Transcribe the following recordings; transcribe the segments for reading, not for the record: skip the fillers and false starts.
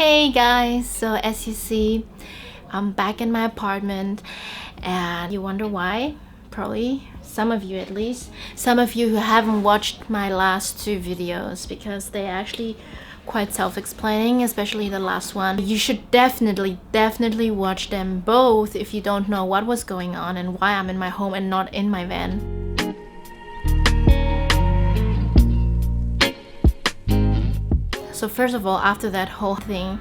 Hey guys, so as you see, I'm back in my apartment and you wonder why? Probably some of you, at least some of you who haven't watched my last two videos, because they're actually quite self-explaining, especially the last one. You should definitely watch them both if you don't know what was going on and why I'm in my home and not in my van. So first of all, after that whole thing,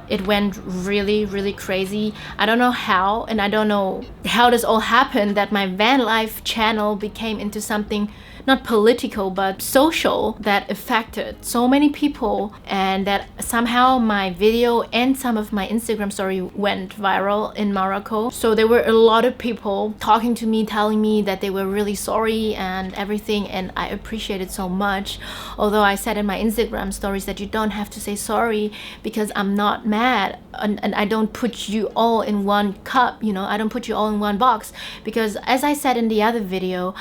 it went really crazy. I don't know how, and I don't know how this all happened, that my van life channel became into something not political but social that affected so many people, and that somehow my video and some of my Instagram story went viral in Morocco. So there were a lot of people talking to me, telling me that they were really sorry and everything, and I appreciate it so much. Although I said in my Instagram stories that you don't have to say sorry, because I'm not mad, and I don't put you all in one cup, you know, I don't put you all in one box, because as I said in the other video,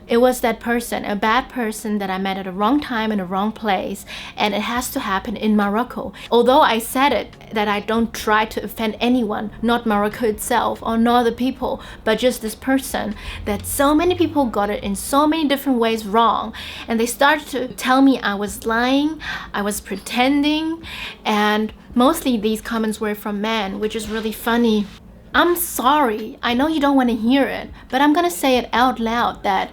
it was that person, a bad person that I met at a wrong time in a wrong place, and it has to happen in Morocco. Although I said it, that I don't try to offend anyone, not Morocco itself or not the people, but just this person, that so many people got it in so many different ways wrong, and they started to tell me I was lying, I was pretending, and mostly these comments were from men, which is really funny. I'm sorry, I know you don't want to hear it, but I'm gonna say it out loud that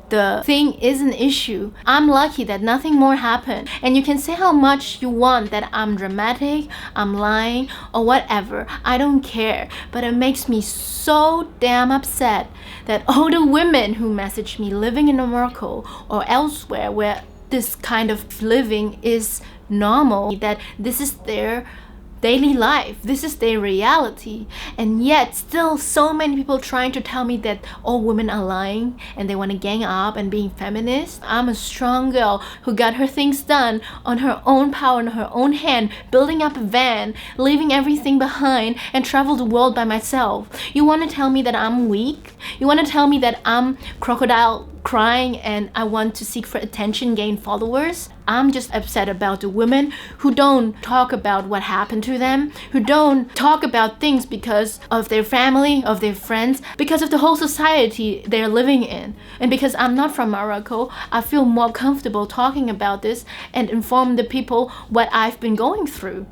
the thing is an issue. I'm lucky that nothing more happened, and you can say how much you want that I'm dramatic, I'm lying, or whatever. I don't care, but it makes me so damn upset that all the women who message me living in Morocco or elsewhere where this kind of living is normal, that this is their daily life, this is their reality, and yet still so many people trying to tell me that all women are lying and they want to gang up and being feminist. I'm a strong girl who got her things done on her own power, on her own hand, building up a van, leaving everything behind, and travel the world by myself. You want to tell me that I'm weak? You want to tell me that I'm crocodile crying and I want to seek for attention, gain followers? I'm just upset about the women who don't talk about what happened to them, who don't talk about things because of their family, of their friends, because of the whole society they're living in. And because I'm not from Morocco, I feel more comfortable talking about this and inform the people what I've been going through.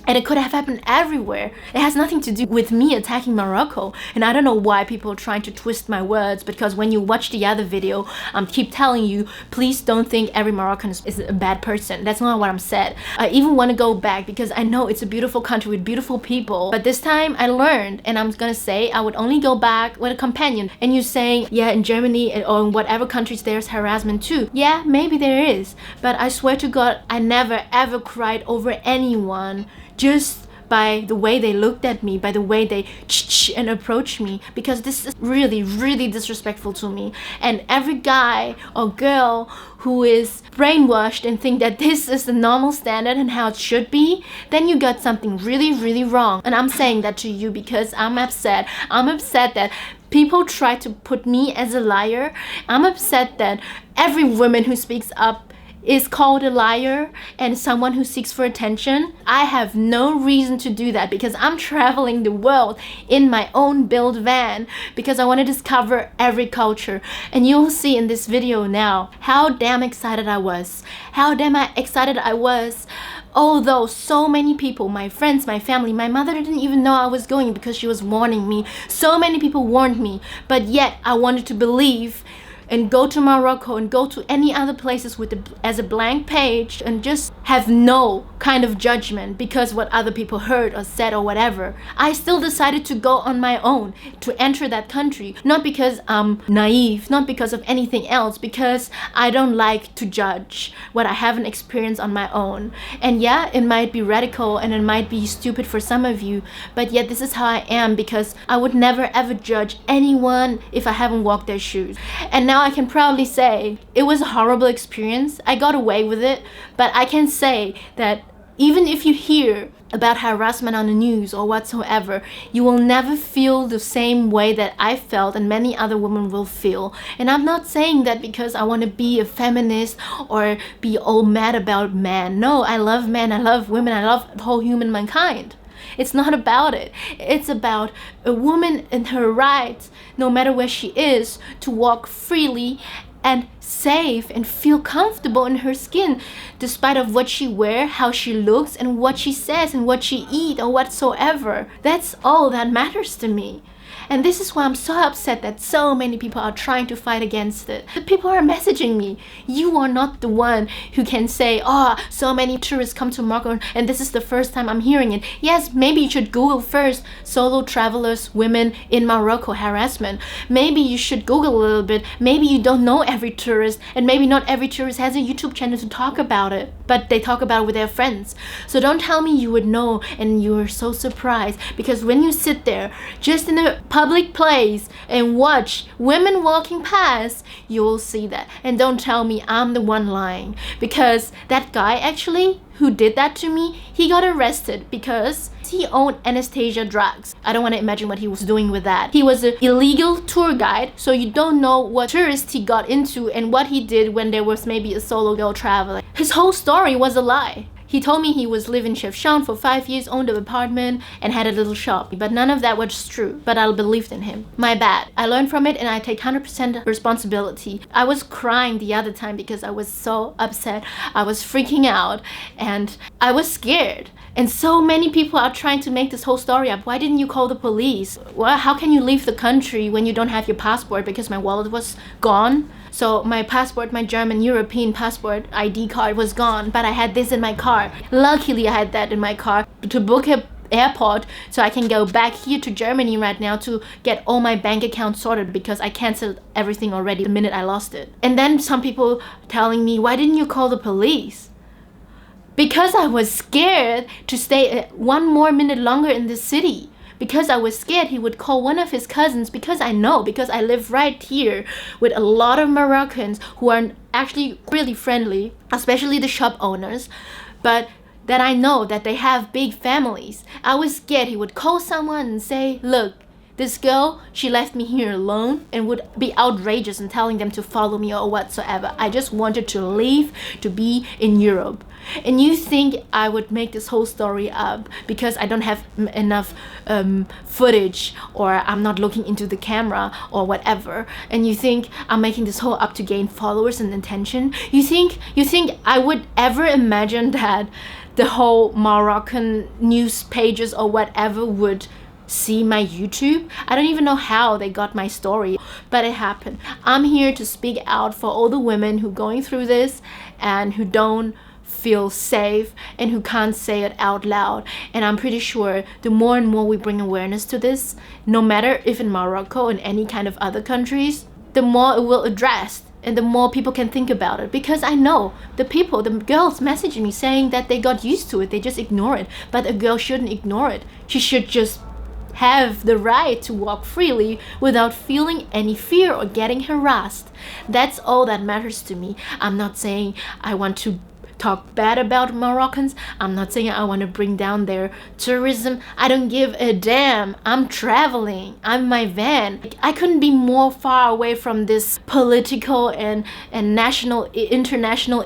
And it could have happened everywhere. It has nothing to do with me attacking Morocco. And I don't know why people are trying to twist my words, because when you watch the other video, I keep telling you, please don't think every Moroccan is a bad person. That's not what I'm said. I even want to go back because I know it's a beautiful country with beautiful people. But this time I learned, and I'm gonna say I would only go back with a companion. And you saying, yeah, in Germany or in whatever countries there's harassment too. Yeah, maybe there is. But I swear to God, I never ever cried over anyone just by the way they looked at me, by the way they and approached me, because this is really disrespectful to me. And every guy or girl who is brainwashed and think that this is the normal standard and how it should be, then you got something really wrong. And I'm saying that to you because I'm upset. I'm upset that people try to put me as a liar. I'm upset that every woman who speaks up is called a liar and someone who seeks for attention. I have no reason to do that because I'm traveling the world in my own built van because I want to discover every culture. And you'll see in this video now how damn excited I was. Although so many people, my friends, my family, my mother didn't even know I was going because she was warning me. So many people warned me, but yet I wanted to believe and go to Morocco and go to any other places as a blank page and just have no kind of judgment because what other people heard or said or whatever. I still decided to go on my own to enter that country, not because I'm naive, not because of anything else, because I don't like to judge what I haven't experienced on my own. And yeah, it might be radical and it might be stupid for some of you, but yet this is how I am, because I would never ever judge anyone if I haven't walked their shoes. And now I can proudly say it was a horrible experience. I got away with it, but I can say that Even if you hear about harassment on the news or whatsoever, you will never feel the same way that I felt and many other women will feel. And I'm not saying that because I want to be a feminist or be all mad about men. No, I love men, I love women, I love the whole human mankind. It's not about it. It's about a woman and her rights, no matter where she is, to walk freely and safe and feel comfortable in her skin, despite of what she wears, how she looks, and what she says and what she eats or whatsoever. That's all that matters to me. And this is why I'm so upset that so many people are trying to fight against it. The people are messaging me, you are not the one who can say, oh, so many tourists come to Morocco and this is the first time I'm hearing it. Yes, maybe you should Google first, solo travelers, women in Morocco harassment. Maybe you should Google a little bit. Maybe you don't know every tourist, and maybe not every tourist has a YouTube channel to talk about it, but they talk about it with their friends. So don't tell me you would know and you're so surprised, because when you sit there just in a public place and watch women walking past, you'll see that. And don't tell me I'm the one lying, because that guy actually who did that to me, he got arrested because he owned anesthesia drugs. I don't want to imagine what he was doing with that. He was an illegal tour guide, so you don't know what tourist he got into and what he did when there was maybe a solo girl traveling. His whole story was a lie. He told me he was living in Chefchaouen for 5 years, owned an apartment, and had a little shop. But none of that was true. But I believed in him. My bad. I learned from it and I take 100% responsibility. I was crying the other time because I was so upset. I was freaking out and I was scared. And so many people are trying to make this whole story up. Why didn't you call the police? Well, how can you leave the country when you don't have your passport? Because my wallet was gone. So my passport, my German European passport ID card was gone, but I had this in my car. Luckily I had that in my car to book a airport so I can go back here to Germany right now to get all my bank accounts sorted, because I canceled everything already the minute I lost it. And then some people telling me, why didn't you call the police? Because I was scared to stay one more minute longer in this city. Because I was scared he would call one of his cousins, because I live right here with a lot of Moroccans who are actually really friendly, especially the shop owners, but that I know that they have big families. I was scared he would call someone and say, look, this girl, she left me here alone, and would be outrageous and telling them to follow me or whatsoever. I just wanted to leave, to be in Europe. And you think I would make this whole story up because I don't have enough footage, or I'm not looking into the camera or whatever, and you think I'm making this whole up to gain followers and attention? You think I would ever imagine that the whole Moroccan news pages or whatever would see my YouTube? I don't even know how they got my story, but it happened. I'm here to speak out for all the women who are going through this and who don't feel safe and who can't say it out loud. And I'm pretty sure the more and more we bring awareness to this, no matter if in Morocco or in any kind of other countries, the more it will address and the more people can think about it. Because I know the girls messaging me saying that they got used to it, they just ignore it. But a girl shouldn't ignore it. She should just have the right to walk freely without feeling any fear or getting harassed. That's all that matters to me. I'm not saying I want to talk bad about Moroccans. I'm not saying I want to bring down their tourism. I don't give a damn. I'm traveling. I'm my van. I couldn't be more far away from this political and international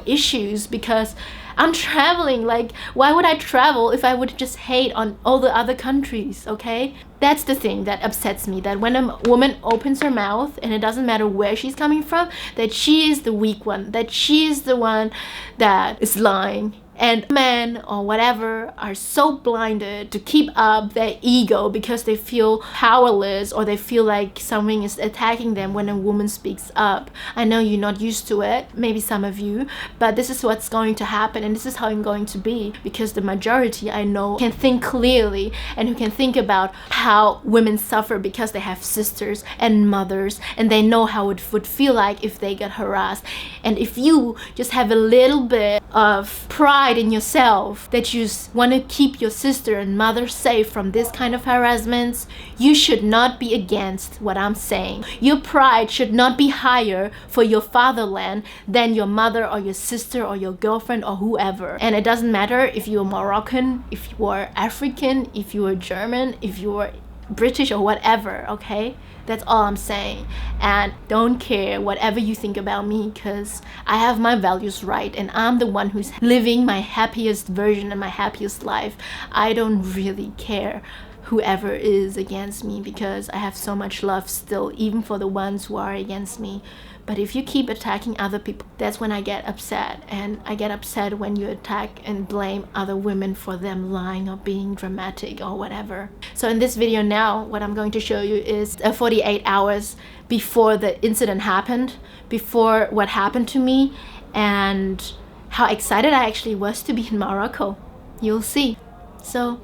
issues, because I'm traveling. Like, why would I travel if I would just hate on all the other countries, okay? That's the thing that upsets me, that when a woman opens her mouth, and it doesn't matter where she's coming from, that she is the weak one, that she is the one that is lying. And men or whatever are so blinded to keep up their ego because they feel powerless, or they feel like something is attacking them when a woman speaks up. I know you're not used to it, maybe some of you, but this is what's going to happen, and this is how I'm going to be, because the majority I know can think clearly and who can think about how women suffer because they have sisters and mothers, and they know how it would feel like if they get harassed. And if you just have a little bit of pride pride in yourself that you want to keep your sister and mother safe from this kind of harassments, you should not be against what I'm saying. Your pride should not be higher for your fatherland than your mother or your sister or your girlfriend or whoever. And it doesn't matter if you're Moroccan, if you are African, if you are German, if you are British or whatever, okay? That's all I'm saying. And don't care whatever you think about me, because I have my values right and I'm the one who's living my happiest version and my happiest life. I don't really care whoever is against me, because I have so much love still, even for the ones who are against me. But if you keep attacking other people, that's when I get upset. And I get upset when you attack and blame other women for them lying or being dramatic or whatever. So in this video now, what I'm going to show you is 48 hours before the incident happened, before what happened to me, and how excited I actually was to be in Morocco. You'll see. So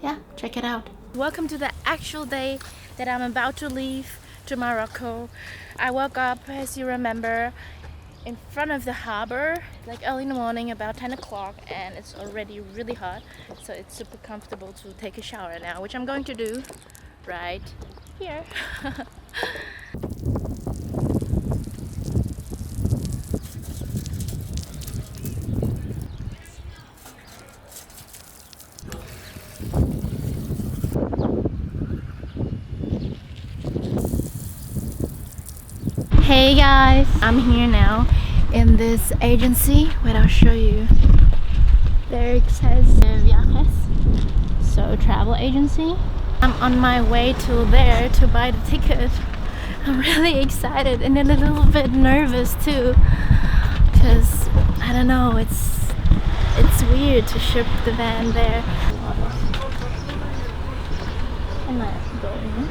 yeah, check it out. Welcome to the actual day that I'm about to leave to Morocco. I woke up, as you remember, in front of the harbor, like early in the morning, about 10 o'clock, and it's already really hot, so it's super comfortable to take a shower now, which I'm going to do right here. Hey guys, I'm here now in this agency. Wait, I'll show you. There it says Viajes, so travel agency. I'm on my way to there to buy the ticket. I'm really excited and a little bit nervous too, because I don't know, it's weird to ship the van there. Am I going?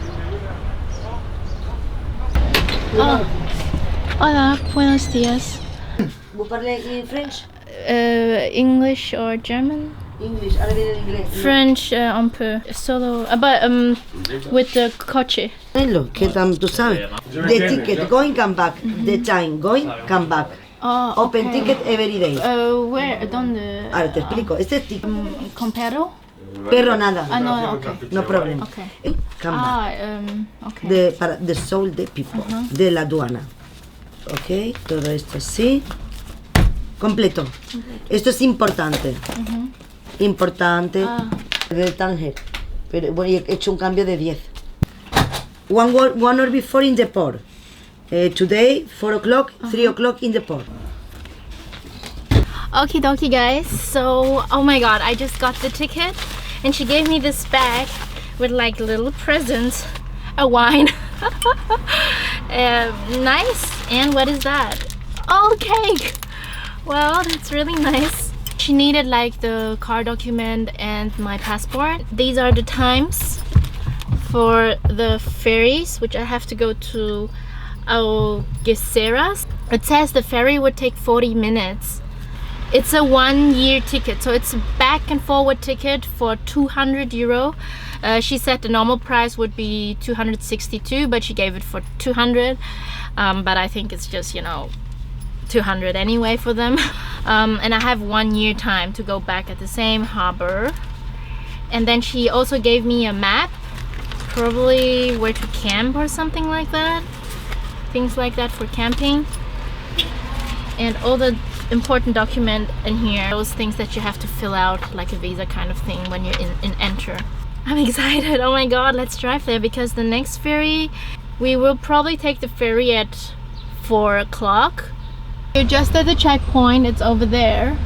Oh, hola, buenos días. Vous parlez in French? English or German? English, ahora viene en inglés. French, un peu. Solo, but with the coche. Hello, que tú sabes. The ticket, going, come back. The time, going, come back. Oh, Open okay. ticket every day. Where? ¿Dónde? Ahora te explico. Este es ticket. Con perro? Perro nada. Ah, no, okay. No problem. Okay. Come back. Okay. Para the soul de people, de la aduana. Ok, todo esto así. Completo. Esto es importante. Importante. Del Tánger. Pero bueno, he hecho un cambio de 10. One hour before in the port. Today, 4 o'clock, 3 o'clock in the port. Okie dokie guys, so oh my god, I just got the ticket and she gave me this bag with like little presents, a wine. Nice. And what is that? Oh, cake. Well, that's really nice. She needed like the car document and my passport. These are the times for the ferries, which I have to go to Algeciras. It says the ferry would take 40 minutes. It's a 1-year ticket, so it's a back and forward ticket for 200 euro. She said the normal price would be 262, but she gave it for 200. But I think it's just, you know, 200 anyway for them. And I have 1 year time to go back at the same harbor. And then she also gave me a map, probably where to camp or something like that. Things like that for camping. And all the important document in here, those things that you have to fill out, like a visa kind of thing when you're in enter. I'm excited. Oh my god, let's drive there, because the next ferry, we will probably take the ferry at 4 o'clock. We're just at the checkpoint, it's over there,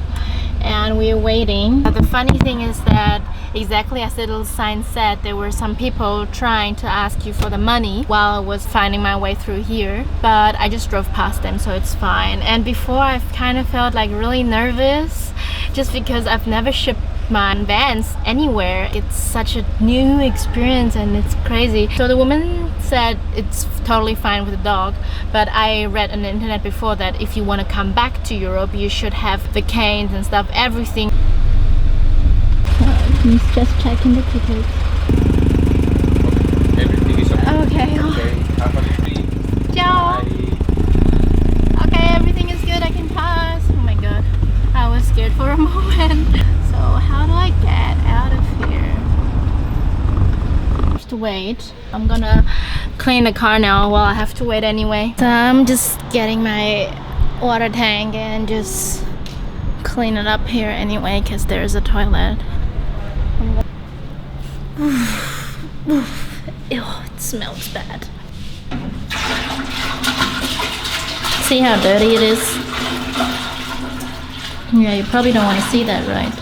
and we're waiting. The funny thing is that exactly as the little sign said, there were some people trying to ask you for the money while I was finding my way through here, but I just drove past them, so it's fine. And before, I've kind of felt like really nervous, just because I've never shipped my vans anywhere. It's such a new experience and it's crazy. So the woman said it's totally fine with the dog, but I read on the internet before that if you want to come back to Europe, you should have the canes and stuff, everything. He's just checking the tickets. Everything is okay. Okay. Okay, have a good day. Ciao. Bye. Okay, everything is good. I can pass. Oh my god, I was scared for a moment. wait. I'm gonna clean the car now. Well, I have to wait anyway. So I'm just getting my water tank and just clean it up here anyway because there's a toilet. Ew, it smells bad. See how dirty it is? Yeah, you probably don't want to see that, right?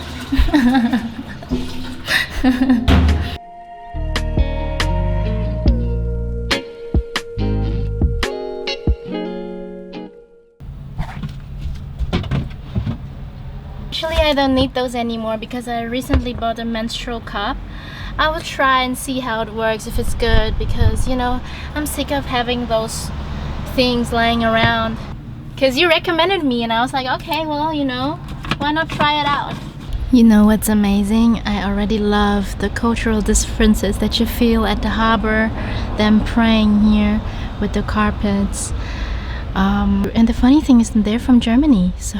Actually, I don't need those anymore because I recently bought a menstrual cup. I will try and see how it works, if it's good, because you know, I'm sick of having those things lying around. Because you recommended me and I was like, okay, well, you know, why not try it out? You know what's amazing? I already love the cultural differences that you feel at the harbor, them praying here with the carpets. And the funny thing is they're from Germany, so.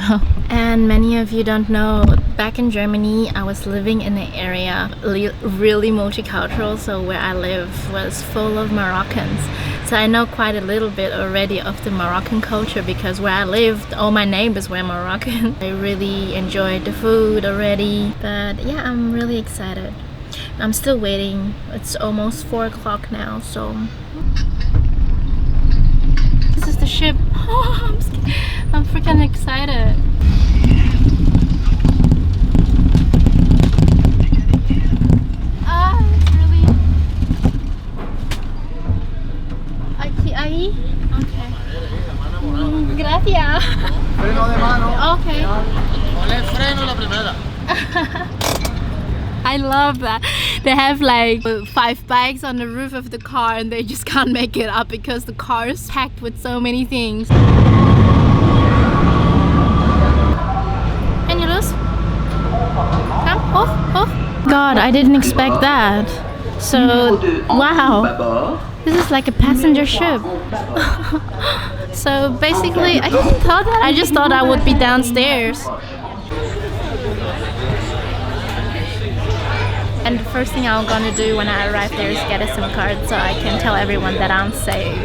And many of you don't know, back in Germany I was living in an area really multicultural, so where I live was full of Moroccans. So I know quite a little bit already of the Moroccan culture because where I lived, all my neighbors were Moroccan. I really enjoyed the food already, but yeah, I'm really excited. I'm still waiting. It's almost 4 o'clock now, so. This is the ship. Oh, I'm freaking excited. Ah, it's really. Aquí, ahí. Okay. Gracias. Freno de mano. Okay. Pon el freno la primera. I love that. They have like 5 bikes on the roof of the car and they just can't make it up because the car is packed with so many things. Can you lose? Come. Oh, oh. God, I didn't expect that. So, wow. This is like a passenger ship. So basically, I just thought I would be downstairs. And the first thing I'm gonna do when I arrive there is get a SIM card so I can tell everyone that I'm safe.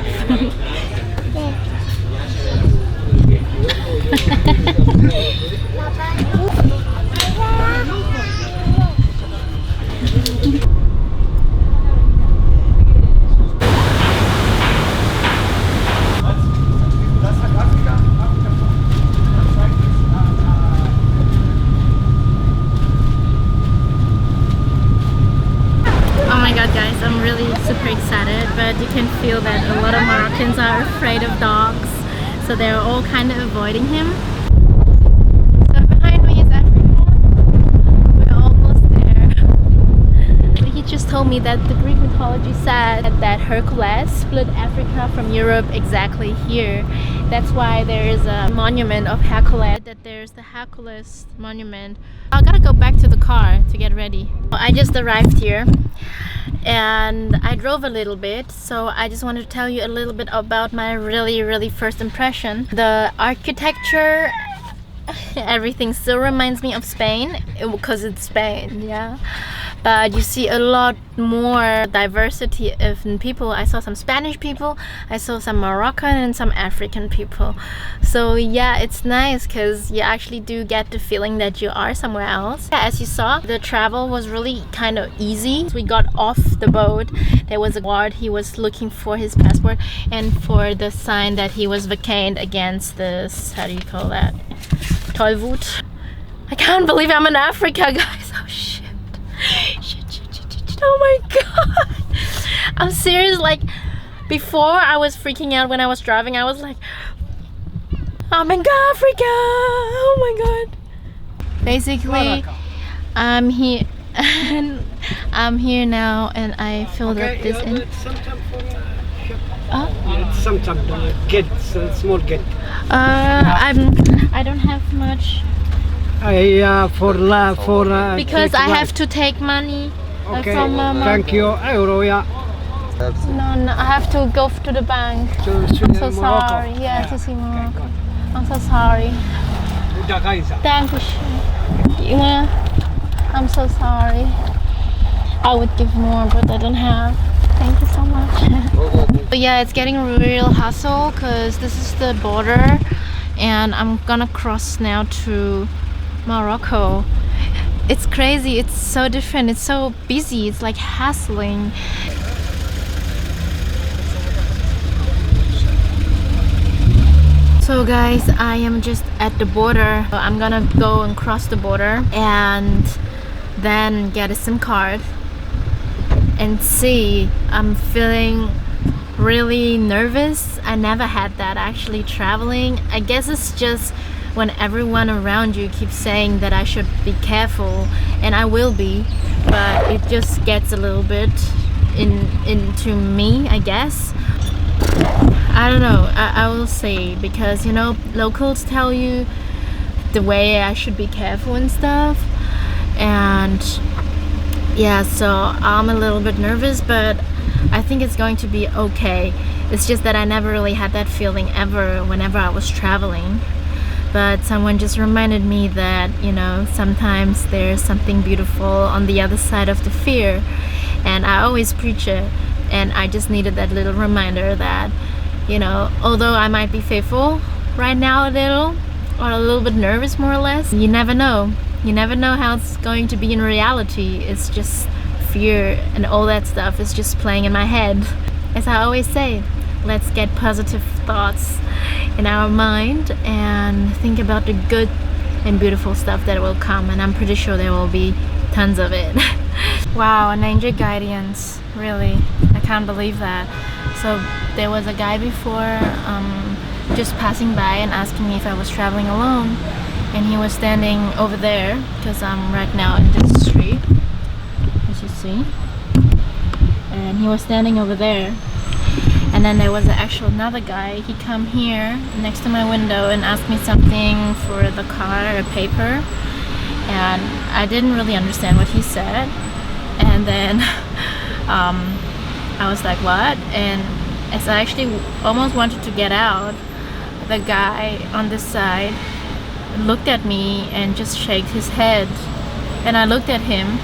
Oh my god guys, I'm really super excited, but you can feel that a lot of Moroccans are afraid of dogs, so they're all kind of avoiding him. So behind me is Africa. We're almost there. He just told me that the Greek mythology said that Hercules split Africa from Europe exactly here. That's why there is a monument of Hercules, that there's the Hercules monument. I gotta go back to the car to get ready. I just arrived here and I drove a little bit, so I just wanted to tell you a little bit about my really first impression. The architecture, everything still reminds me of Spain because it's Spain, yeah. But you see a lot more diversity of people. I saw some Spanish people, I saw some Moroccan and some African people. So yeah, it's nice because you actually do get the feeling that you are somewhere else. As you saw, the travel was really kind of easy. We got off the boat, there was a guard, he was looking for his passport and for the sign that he was vacant against this, how do you call that? Tollwut. I can't believe I'm in Africa, guys. Oh shit. Shit. Oh my god. I'm serious, like before I was freaking out when I was driving. I was like, I'm in Africa. Oh my god. Basically, I'm here and I'm here now and I filled up this in. Some get small get. I don't have much. Because I have to take money from Mama. Thank you, euro, yeah. No, I have to go to the bank. I'm so sorry. Yeah, to see Morocco. I'm so sorry. Dankeschön. Yeah, I'm so sorry. I would give more, but I don't have. Thank you so much. But yeah, it's getting real hustle because this is the border and I'm gonna cross now to Morocco. It's crazy, it's so different, it's so busy, it's like hassling. So guys, I am just at the border. I'm gonna go and cross the border and then get a SIM card and see. I'm feeling really nervous. I never had that actually traveling. I guess it's just when everyone around you keeps saying that I should be careful, and I will be, but it just gets a little bit into me, I guess. I don't know, I will say, because you know, locals tell you the way I should be careful and stuff, and yeah, so I'm a little bit nervous, but I think it's going to be okay. It's just that I never really had that feeling ever whenever I was traveling. But someone just reminded me that, you know, sometimes there's something beautiful on the other side of the fear, and I always preach it, and I just needed that little reminder that, you know, although I might be faithful right now a little bit nervous more or less, you never know. You never know how it's going to be in reality. It's just fear and all that stuff is just playing in my head. As I always say, let's get positive thoughts in our mind and think about the good and beautiful stuff that will come, and I'm pretty sure there will be tons of it. Wow, an angel guidance, really, I can't believe that. So there was a guy before just passing by and asking me if I was traveling alone, and he was standing over there because I'm right now in this street, as you see, and he was standing over there. And then there was another guy. He come here next to my window and asked me something for the car, a paper, and I didn't really understand what he said. And then I was like, what? And as I actually almost wanted to get out, the guy on this side looked at me and just shaked his head, and I looked at him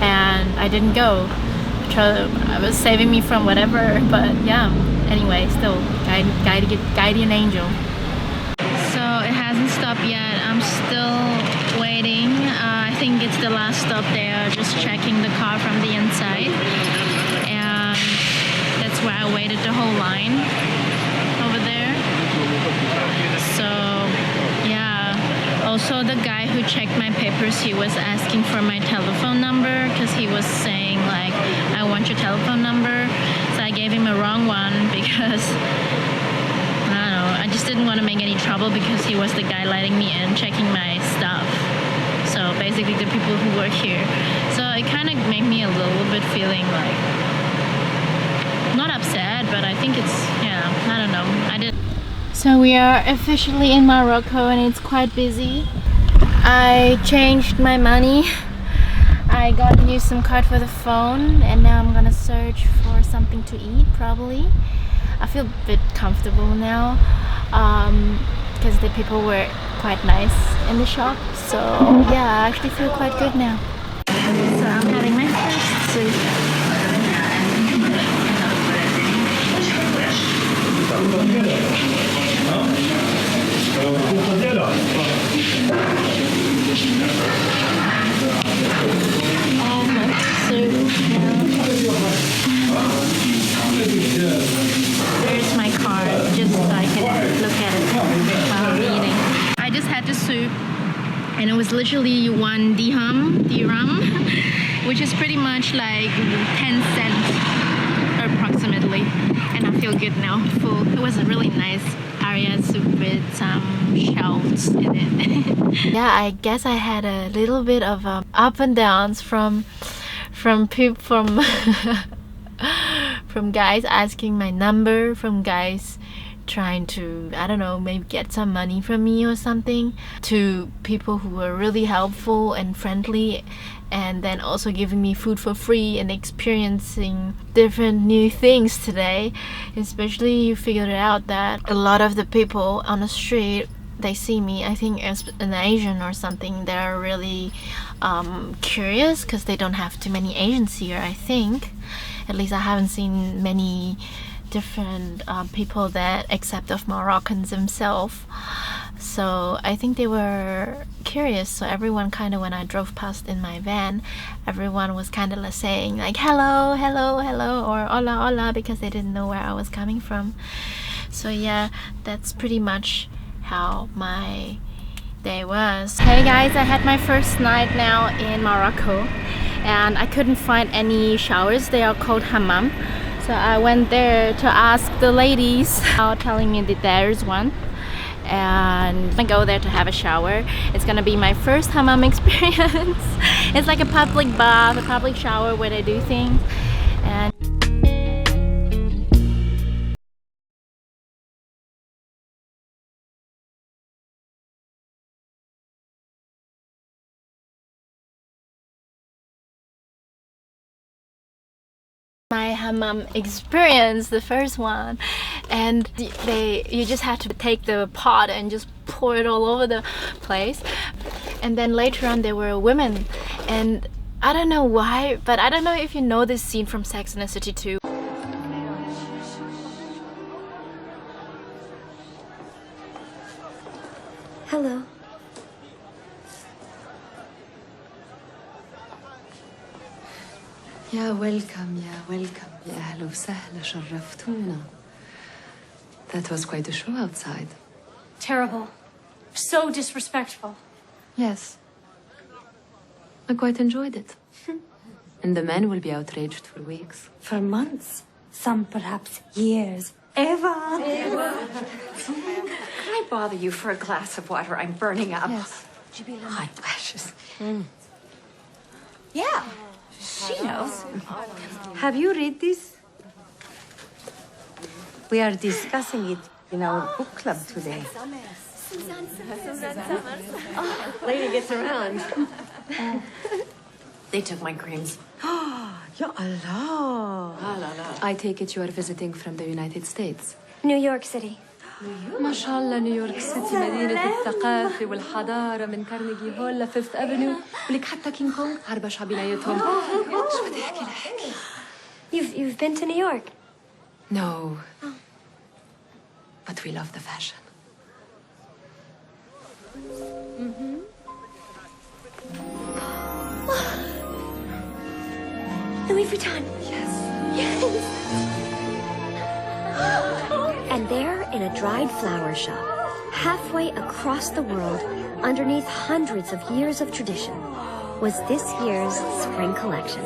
and I didn't go. I was saving me from whatever, but yeah, anyway, still guardian angel. So it hasn't stopped yet. I'm still waiting. I think it's the last stop there, just checking the car from the inside, and that's where I waited the whole line over there. So yeah, also the guy who checked my papers, he was asking for my telephone number because he was saying like, I want your telephone number. So I gave him a wrong one because I don't know, I just didn't want to make any trouble because he was the guy letting me in, checking my stuff. So basically the people who work here. So it kind of made me a little bit feeling like, not upset, but I think it's, yeah, I don't know. I did. So we are officially in Morocco and it's quite busy. I changed my money. I got a new SIM card for the phone, and now I'm gonna search for something to eat, probably. I feel a bit comfortable now because the people were quite nice in the shop. So yeah, I actually feel quite good now. So I'm having my first soup. Here's my card, just so I can look at it while I'm eating. I just had the soup, and it was literally 1 dirham, which is pretty much like 10 cents approximately. And I feel good now, full. It was a really nice area soup with some shells in it. Yeah, I guess I had a little bit of up and downs from from guys asking my number, from guys trying to, I don't know, maybe get some money from me or something, to people who were really helpful and friendly, and then also giving me food for free and experiencing different new things today. Especially you figured out that a lot of the people on the street, they see me, I think as an Asian or something, they're really curious because they don't have too many Asians here, I think. At least I haven't seen many different people that accept of Moroccans themselves. So I think they were curious. So everyone kind of, when I drove past in my van, everyone was kind of saying like hello, hello, hello, or hola, hola, because they didn't know where I was coming from. So yeah, that's pretty much how my day was. Hey guys, I had my first night now in Morocco, and I couldn't find any showers. They are called hammam. So I went there to ask the ladies, telling me that there's one, and I go there to have a shower. It's gonna be my first hammam experience. It's like a public bath, a public shower where they do things. And my hammam experience, the first one, and you just had to take the pot and just pour it all over the place. And then later on there were women, and I don't know why, but I don't know if you know this scene from Sex and the City 2. Hello. يا ويلكم يا ويلكم يا أهلا وسهلا شرفتونا. That was quite a show outside. Terrible. So disrespectful. Yes. I quite enjoyed it. And the men will be outraged for weeks. For months. Some perhaps years. Eva! Can I bother you for a glass of water? I'm burning up. Yes. Hot flashes. Yeah, she knows. Have you read this? We are discussing it in our book club today. Lady gets around. They took my creams. Ya Allah. I take it you are visiting from the United States. New York City. ما شاء الله نيويورك سيتي مدينة الثقافة والحضارة من كارنيجي هول لفيفث أفنيو ولك حتى كينج كونغ عربة شو بنايتهم. شو بدي أحكي لك؟ You've been to New York? No. But we love the fashion. Louis Vuitton. Yes. And there, in a dried flower shop, halfway across the world, underneath hundreds of years of tradition, was this year's spring collection.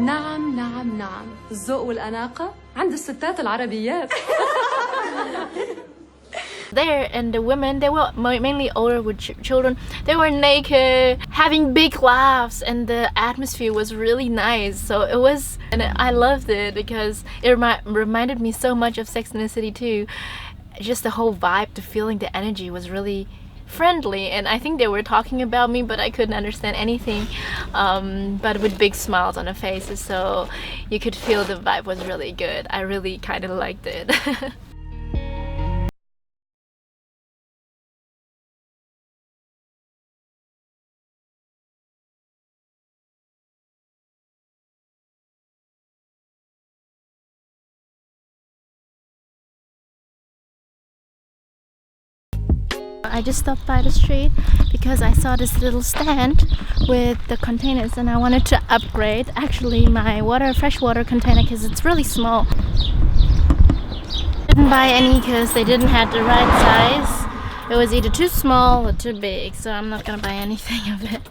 نعم نعم نعم الذوق والأناقة عند الستات العربيات. There, and the women, they were mainly older with children. They were naked, having big laughs, and the atmosphere was really nice. So it was, and I loved it because it reminded me so much of Sex and the City too. Just the whole vibe, the feeling, the energy was really friendly, and I think they were talking about me, but I couldn't understand anything, but with big smiles on their faces, so you could feel the vibe was really good. I really kind of liked it. I just stopped by the street because I saw this little stand with the containers, and I wanted to upgrade actually my freshwater container because it's really small. Didn't buy any because they didn't have the right size. It was either too small or too big, so I'm not gonna buy anything of it.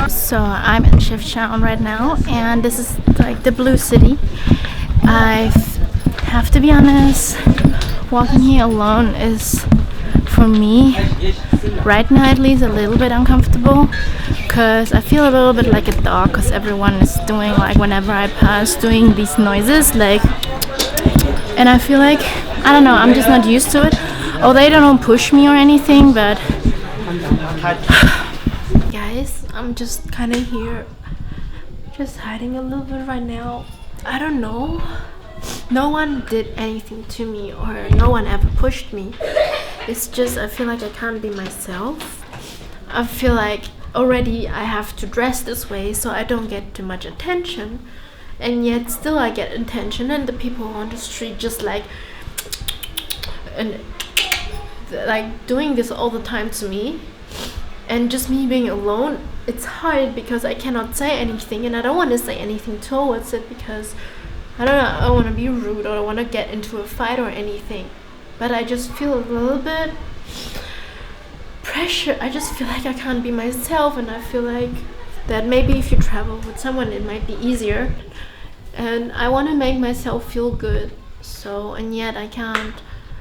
So I'm in Chefchaouen right now, and this is like the blue city. I have to be honest, walking here alone is, for me, right now at least, a little bit uncomfortable, because I feel a little bit like a dog, because everyone is doing, like, whenever I pass, doing these noises, like, and I feel like, I don't know, I'm just not used to it. Oh, they don't push me or anything, but guys, I'm just kind of here, just hiding a little bit right now. I don't know. No one did anything to me, or no one ever pushed me. It's just I feel like I can't be myself. I feel like already I have to dress this way so I don't get too much attention, and yet still I get attention, and the people on the street just like doing this all the time to me. And just me being alone, it's hard because I cannot say anything, and I don't want to say anything towards it because I don't know, I don't want to be rude or I want to get into a fight or anything. But I just feel a little bit pressure. I just feel like I can't be myself, and I feel like that maybe if you travel with someone it might be easier. And I want to make myself feel good, so, and yet I can't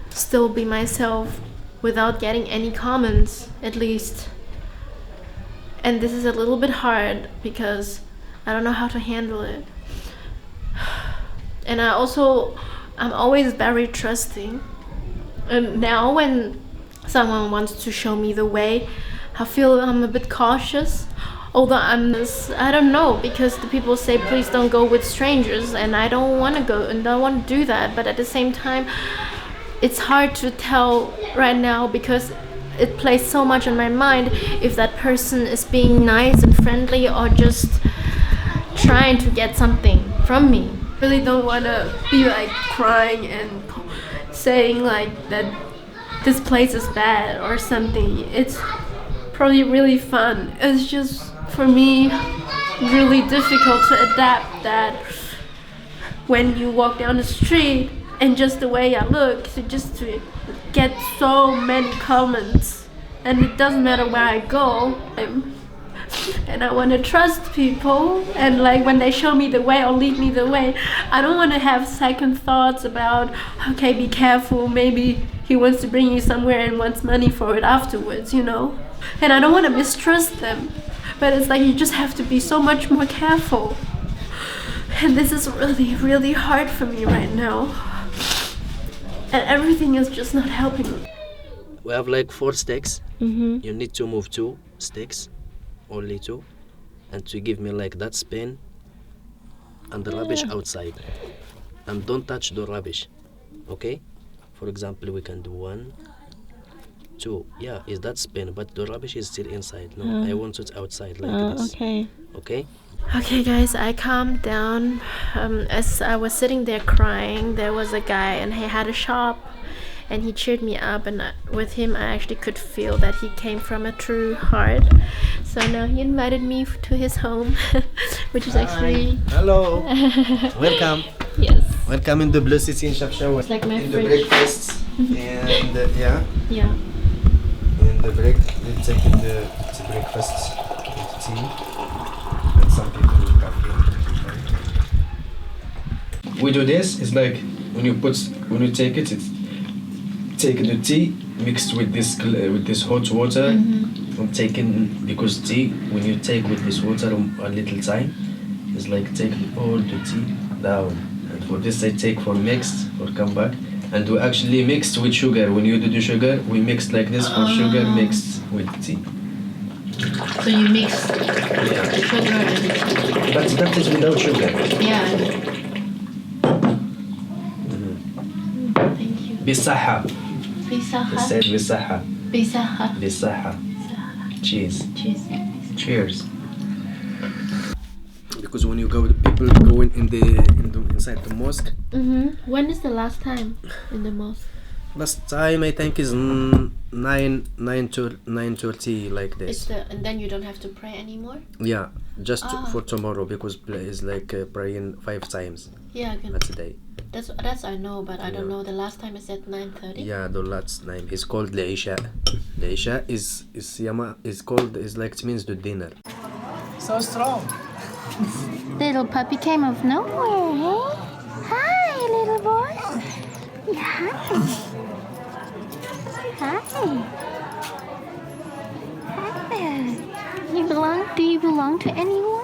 still be myself without getting any comments, at least. And this is a little bit hard because I don't know how to handle it. And I'm always very trusting, and now when someone wants to show me the way, I feel I'm a bit cautious. Although I don't know, because the people say please don't go with strangers, and I don't want to go and don't want to do that. But at the same time, it's hard to tell right now because it plays so much on my mind if that person is being nice and friendly or just trying to get something from me. I really don't want to be like crying and saying like that this place is bad or something. It's probably really fun. It's just for me really difficult to adapt that when you walk down the street and just the way I look, to get so many comments, and it doesn't matter where I go. And I want to trust people, and like when they show me the way or lead me the way, I don't want to have second thoughts about, okay, be careful, maybe he wants to bring you somewhere and wants money for it afterwards, you know. And I don't want to mistrust them, but it's like you just have to be so much more careful. And this is really, really hard for me right now, and everything is just not helping me. We have like 4 sticks. You need to move 2 sticks, only 2, and to give me like that spin and the rubbish outside, and don't touch the rubbish, okay? For example, we can do 1, 2, yeah, is that spin, but the rubbish is still inside. No, I want it outside like this. Okay. Okay guys, I calmed down. As I was sitting there crying, there was a guy and he had a shop and he cheered me up, and with him I actually could feel that he came from a true heart. So now he invited me to his home, which is actually... Hello. Welcome. Yes. Welcome in the Blue City in Shafshawa. It's like my in fridge. The breakfast and Yeah. In the break, let's take the breakfast with tea, and some people will come in. We do this. It's like when you take it, take the tea mixed with this hot water. I'm taking, because tea, when you take with this water a little time, it's like take all the tea down. And for this I take for mixed or come back. And we actually mixed with sugar. When you do the sugar, we mixed like this for sugar mixed with tea. So you mix sugar and... But that is without sugar. Yeah. Thank you. بالصحة. بالصحة. Said بالصحة. بالصحة. بالصحة. Cheers. Cheers. Cheers. Because when you go, people go in inside the mosque. When is the last time in the mosque? Last time I think is 9:30 like this. And then you don't have to pray anymore? Yeah, just for tomorrow, because is like praying 5 times. Yeah, that's a day. That's I know, but I don't know. The last time is at 9:30. Yeah, the last time is called the Isha. The Isha is called, is like, it means the dinner. So strong. Little puppy came out of nowhere, hey? Hi, little boy. Hi. Hi. Hi there. Do you belong to anyone?